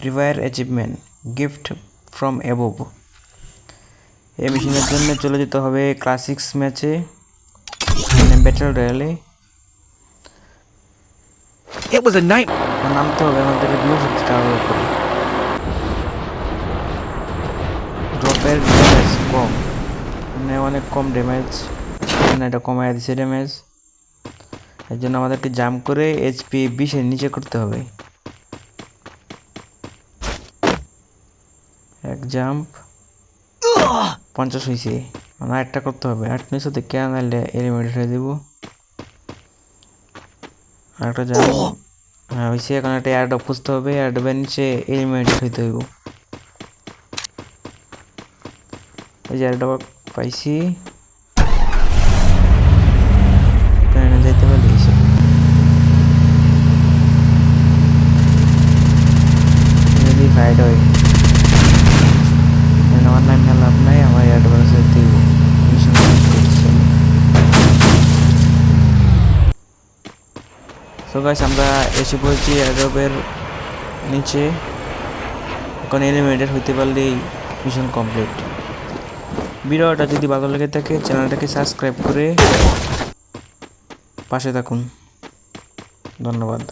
প্রিভায়ার achievement gift from above. এই মিশনের জন্য চলে যেতে হবে ক্লাসিক্স ম্যাচে, মানে ব্যাটল রয়্যালে। নামতে হবে আমাদের ব্লু 50 টাওয়ারের উপরে। ড্রপের ড্যামেজ কম, মানে অনেক কম ড্যামেজ, এটা কমায় দিচ্ছে ড্যামেজ। এর জন্য আমাদেরকে জাম্প করে এইচপি 20-এর নিচে করতে হবে। এক জাম্প 50 হয়েছে, মানে একটা করতে হবে। 8 নিচে থেকে আনাইলে এলিমিনেট হয়ে যাব। আরেকটা জাম্প, হ্যাঁ হয়েছে। এখন একটা এয়ারড্রপ খুঁজতে হবে, এয়ারড্রপের নিচে এলিমিনেট হইতে হইব। এই যে এয়ারড্রপ পাইছি, যাইতে পারি যদি ফাইট হয়। আমার নাম লাভ নাই, আমার এয়ারড্রপ যেতে হইব। মিশন সো গাইস, আমরা এসে পড়েছি এয়ারড্রপের নিচে। এখন এলিমিনেটেড হইতে পারলেই মিশন কমপ্লিট। ভিডিওটা যদি ভালো লেগে থাকে চ্যানেলটাকে সাবস্ক্রাইব করে পাশে থাকুন। ধন্যবাদ।